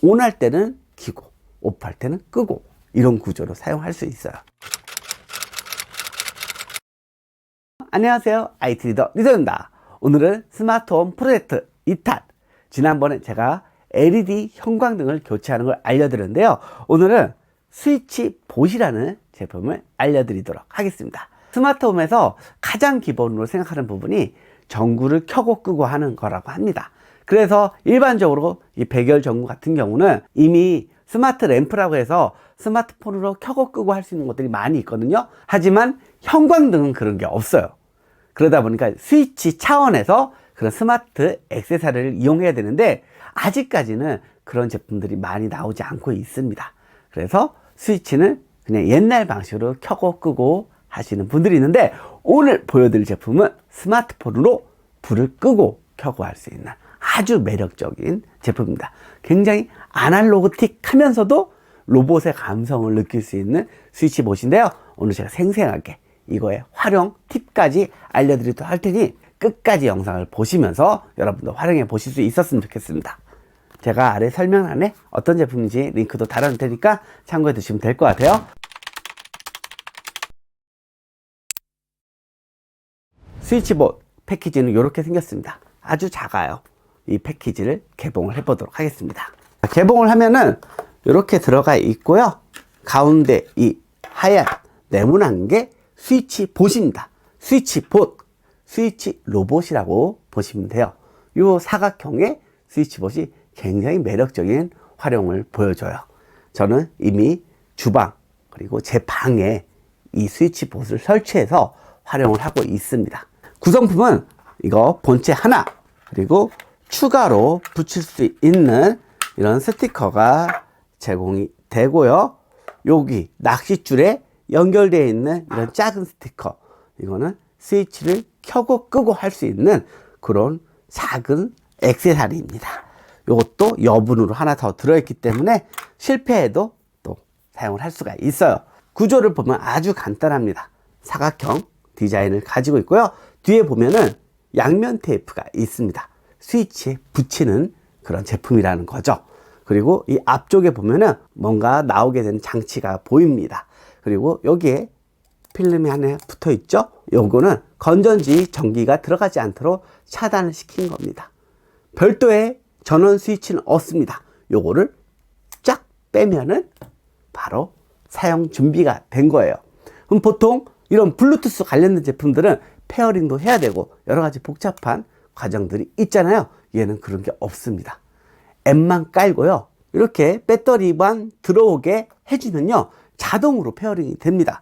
ON 할 때는 켜고 OFF 할 때는 끄고 이런 구조로 사용할 수 있어요. 안녕하세요. IT 리더 리더입니다. 오늘은 스마트홈 프로젝트 2탄. 지난번에 제가 LED 형광등을 교체하는 걸 알려드렸는데요. 오늘은 스위치봇이라는 제품을 알려드리도록 하겠습니다. 스마트홈에서 가장 기본으로 생각하는 부분이 전구를 켜고 끄고 하는 거라고 합니다. 그래서 일반적으로 이 백열 전구 같은 경우는 이미 스마트 램프라고 해서 스마트폰으로 켜고 끄고 할 수 있는 것들이 많이 있거든요. 하지만 형광등은 그런 게 없어요. 그러다 보니까 스위치 차원에서 그런 스마트 액세서리를 이용해야 되는데 아직까지는 그런 제품들이 많이 나오지 않고 있습니다. 그래서 스위치는 그냥 옛날 방식으로 켜고 끄고 하시는 분들이 있는데, 오늘 보여드릴 제품은 스마트폰으로 불을 끄고 켜고 할 수 있는 아주 매력적인 제품입니다. 굉장히 아날로그틱 하면서도 로봇의 감성을 느낄 수 있는 스위치봇인데요. 오늘 제가 생생하게 이거의 활용 팁까지 알려드리도록 할 테니 끝까지 영상을 보시면서 여러분도 활용해 보실 수 있었으면 좋겠습니다. 제가 아래 설명란에 어떤 제품인지 링크도 달아놓을 테니까 참고해 두시면 될 것 같아요. 스위치봇 패키지는 이렇게 생겼습니다. 아주 작아요. 이 패키지를 개봉을 해 보도록 하겠습니다. 개봉을 하면은 이렇게 들어가 있고요. 가운데 이 하얀 네모난 게 스위치봇입니다. 스위치봇, 스위치 로봇이라고 보시면 돼요. 이 사각형의 스위치봇이 굉장히 매력적인 활용을 보여줘요. 저는 이미 주방 그리고 제 방에 이 스위치봇을 설치해서 활용을 하고 있습니다. 구성품은 이거 본체 하나, 그리고 추가로 붙일 수 있는 이런 스티커가 제공이 되고요. 여기 낚싯줄에 연결되어 있는 이런 작은 스티커, 이거는 스위치를 켜고 끄고 할 수 있는 그런 작은 액세서리입니다. 이것도 여분으로 하나 더 들어있기 때문에 실패해도 또 사용을 할 수가 있어요. 구조를 보면 아주 간단합니다. 사각형 디자인을 가지고 있고요. 뒤에 보면은 양면 테이프가 있습니다. 스위치에 붙이는 그런 제품이라는 거죠. 그리고 이 앞쪽에 보면은 뭔가 나오게 되는 장치가 보입니다. 그리고 여기에 필름이 하나 붙어 있죠. 요거는 건전지 전기가 들어가지 않도록 차단을 시킨 겁니다. 별도의 전원 스위치는 없습니다. 요거를 쫙 빼면은 바로 사용 준비가 된 거예요. 그럼 보통 이런 블루투스 관련된 제품들은 페어링도 해야 되고 여러 가지 복잡한 과정들이 있잖아요. 얘는 그런 게 없습니다. 앱만 깔고요. 이렇게 배터리만 들어오게 해주면요, 자동으로 페어링이 됩니다.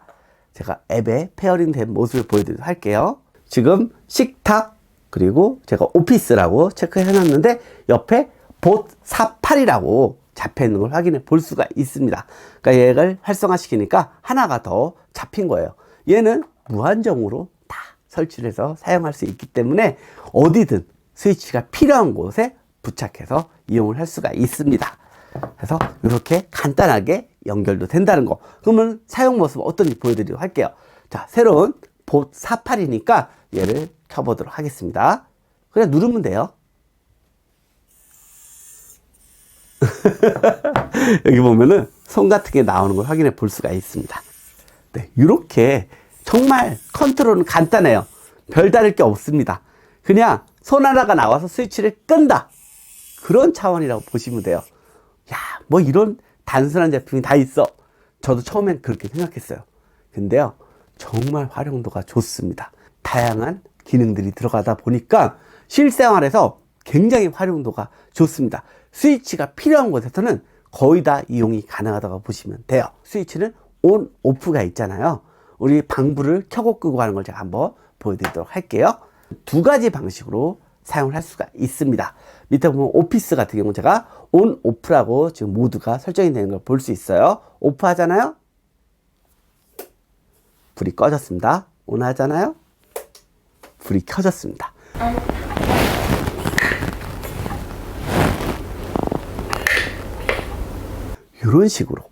제가 앱에 페어링 된 모습을 보여드리도록 할게요. 지금 식탁 그리고 제가 오피스라고 체크해 놨는데 옆에 봇 48이라고 잡혀 있는 걸 확인해 볼 수가 있습니다. 그러니까 얘를 활성화시키니까 하나가 더 잡힌 거예요. 얘는 무한정으로 다 설치를 해서 사용할 수 있기 때문에 어디든 스위치가 필요한 곳에 부착해서 이용을 할 수가 있습니다. 그래서 이렇게 간단하게 연결도 된다는 거. 그러면 사용 모습 어떤지 보여드리도록 할게요. 자, 새로운 봇 48이니까 얘를 켜보도록 하겠습니다. 그냥 누르면 돼요. 여기 보면은 손 같은 게 나오는 걸 확인해 볼 수가 있습니다. 네, 이렇게 정말 컨트롤은 간단해요. 별다를 게 없습니다. 그냥 손 하나가 나와서 스위치를 끈다, 그런 차원이라고 보시면 돼요. 야, 뭐 이런 단순한 제품이 다 있어. 저도 처음엔 그렇게 생각했어요. 근데요, 정말 활용도가 좋습니다. 다양한 기능들이 들어가다 보니까 실생활에서 굉장히 활용도가 좋습니다. 스위치가 필요한 곳에서는 거의 다 이용이 가능하다고 보시면 돼요. 스위치는 온, 오프가 있잖아요. 우리 방불을 켜고 끄고 하는 걸 제가 한번 보여드리도록 할게요. 두 가지 방식으로 사용을 할 수가 있습니다. 밑에 보면 오피스 같은 경우 제가 온, 오프라고 지금 모두가 설정이 되는 걸 볼 수 있어요. 오프 하잖아요. 불이 꺼졌습니다. 온 하잖아요. 불이 켜졌습니다. 이런 식으로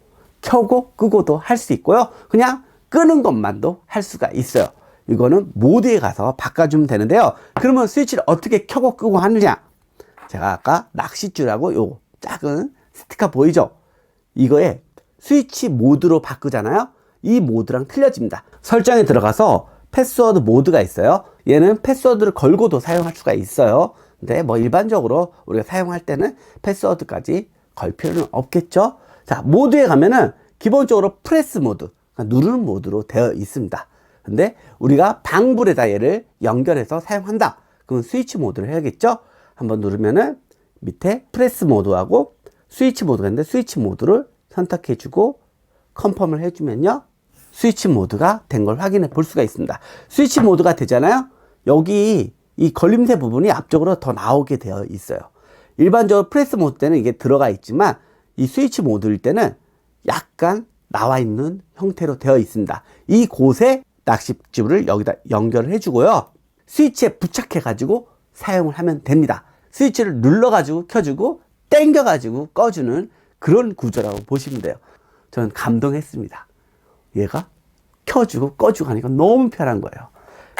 켜고 끄고도 할 수 있고요. 그냥 끄는 것만도 할 수가 있어요. 이거는 모드에 가서 바꿔주면 되는데요. 그러면 스위치를 어떻게 켜고 끄고 하느냐? 제가 아까 낚싯줄하고 요 작은 스티커 보이죠? 이거에 스위치 모드로 바꾸잖아요. 이 모드랑 틀려집니다. 설정에 들어가서 패스워드 모드가 있어요. 얘는 패스워드를 걸고도 사용할 수가 있어요. 근데 뭐 일반적으로 우리가 사용할 때는 패스워드까지 걸 필요는 없겠죠. 자, 모드에 가면은 기본적으로 프레스 모드, 그러니까 누르는 모드로 되어 있습니다. 근데 우리가 방불에다 얘를 연결해서 사용한다. 그럼 스위치 모드를 해야겠죠? 한번 누르면은 밑에 프레스 모드하고 스위치 모드가 있는데 스위치 모드를 선택해주고 컨펌을 해주면요, 스위치 모드가 된 걸 확인해 볼 수가 있습니다. 스위치 모드가 되잖아요. 여기 이 걸림새 부분이 앞쪽으로 더 나오게 되어 있어요. 일반적으로 프레스 모드 때는 이게 들어가 있지만 이 스위치 모드일 때는 약간 나와 있는 형태로 되어 있습니다. 이 곳에 낚싯줄을 여기다 연결을 해주고요, 스위치에 부착해 가지고 사용을 하면 됩니다. 스위치를 눌러 가지고 켜주고 당겨 가지고 꺼주는 그런 구조라고 보시면 돼요. 저는 감동했습니다. 얘가 켜주고 꺼주고 하니까 너무 편한 거예요.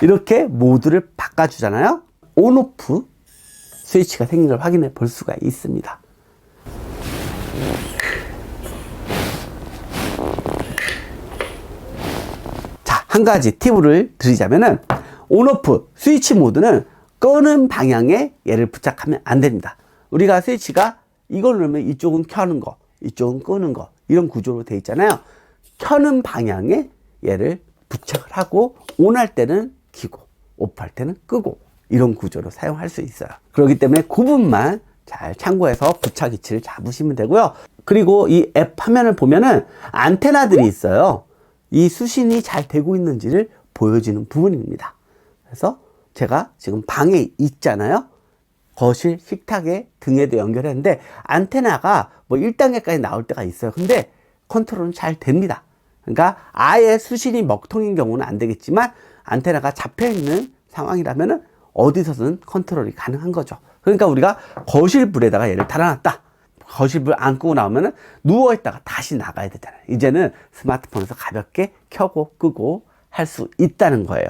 이렇게 모드를 바꿔주잖아요. 온오프 스위치가 생긴 걸 확인해 볼 수가 있습니다. 자, 한 가지 팁을 드리자면은 온오프 스위치 모드는 끄는 방향에 얘를 부착하면 안 됩니다. 우리가 스위치가 이걸 누르면 이쪽은 켜는 거, 이쪽은 끄는 거, 이런 구조로 되어 있잖아요. 켜는 방향에 얘를 부착을 하고 온할 때는 켜고 오프할 때는 끄고 이런 구조로 사용할 수 있어요. 그렇기 때문에 구분만 잘 참고해서 부착 위치를 잡으시면 되고요. 그리고 이 앱 화면을 보면은 안테나들이 있어요. 이 수신이 잘 되고 있는지를 보여주는 부분입니다. 그래서 제가 지금 방에 있잖아요. 거실 식탁에 등에도 연결했는데 안테나가 뭐 1단계까지 나올 때가 있어요. 근데 컨트롤은 잘 됩니다. 그러니까 아예 수신이 먹통인 경우는 안 되겠지만 안테나가 잡혀 있는 상황이라면은 어디서든 컨트롤이 가능한 거죠. 그러니까 우리가 거실 불에다가 얘를 달아놨다. 거실 불 안 끄고 나오면은 누워 있다가 다시 나가야 되잖아요. 이제는 스마트폰에서 가볍게 켜고 끄고 할 수 있다는 거예요.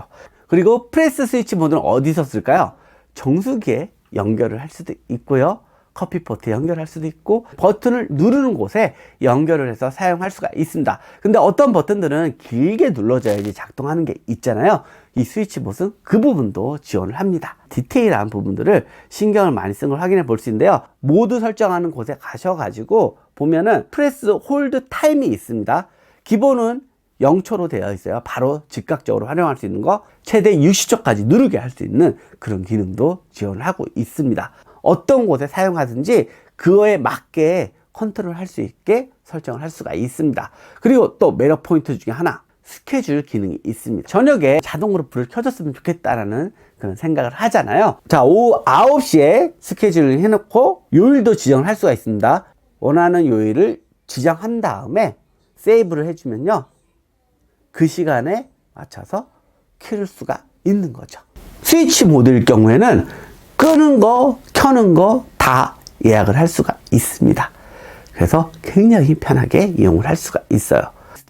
그리고 프레스 스위치 모드는 어디서 쓸까요? 정수기에 연결을 할 수도 있고요. 커피포트에 연결할 수도 있고 버튼을 누르는 곳에 연결을 해서 사용할 수가 있습니다. 근데 어떤 버튼들은 길게 눌러줘야지 작동하는 게 있잖아요. 이 스위치 봇은 그 부분도 지원을 합니다. 디테일한 부분들을 신경을 많이 쓴 걸 확인해 볼 수 있는데요. 모드 설정하는 곳에 가셔가지고 보면은 프레스 홀드 타임이 있습니다. 기본은 0초로 되어 있어요. 바로 즉각적으로 활용할 수 있는 거, 최대 60초까지 누르게 할 수 있는 그런 기능도 지원을 하고 있습니다. 어떤 곳에 사용하든지 그거에 맞게 컨트롤 할 수 있게 설정을 할 수가 있습니다. 그리고 또 매력 포인트 중에 하나, 스케줄 기능이 있습니다. 저녁에 자동으로 불을 켜줬으면 좋겠다라는 그런 생각을 하잖아요. 자, 오후 9시에 스케줄을 해놓고 요일도 지정을 할 수가 있습니다. 원하는 요일을 지정한 다음에 세이브를 해주면요, 그 시간에 맞춰서 켤 수가 있는 거죠. 스위치 모드일 경우에는 끄는 거, 켜는 거 다 예약을 할 수가 있습니다. 그래서 굉장히 편하게 이용을 할 수가 있어요.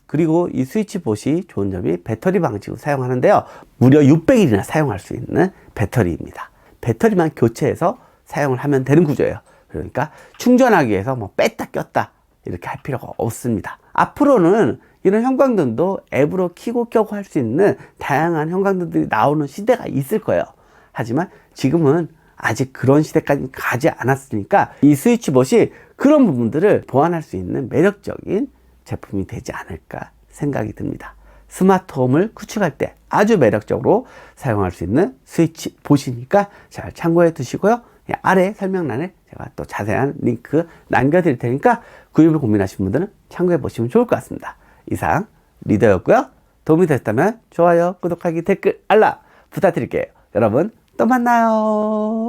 그리고 이 스위치봇이 좋은 점이 배터리 방식으로 사용하는데요. 무려 600일이나 사용할 수 있는 배터리입니다. 배터리만 교체해서 사용을 하면 되는 구조예요. 그러니까 충전하기 위해서 뭐 뺐다 꼈다 이렇게 할 필요가 없습니다. 앞으로는 이런 형광등도 앱으로 켜고 켜고 할 수 있는 다양한 형광등들이 나오는 시대가 있을 거예요. 하지만 지금은 아직 그런 시대까지 가지 않았으니까 이 스위치봇이 그런 부분들을 보완할 수 있는 매력적인 제품이 되지 않을까 생각이 듭니다. 스마트홈을 구축할 때 아주 매력적으로 사용할 수 있는 스위치봇이니까 잘 참고해 두시고요. 아래 설명란에 제가 또 자세한 링크 남겨드릴 테니까 구입을 고민하시는 분들은 참고해 보시면 좋을 것 같습니다. 이상 리더였고요. 도움이 됐다면 좋아요, 구독하기, 댓글, 알람 부탁드릴게요. 여러분 또 만나요.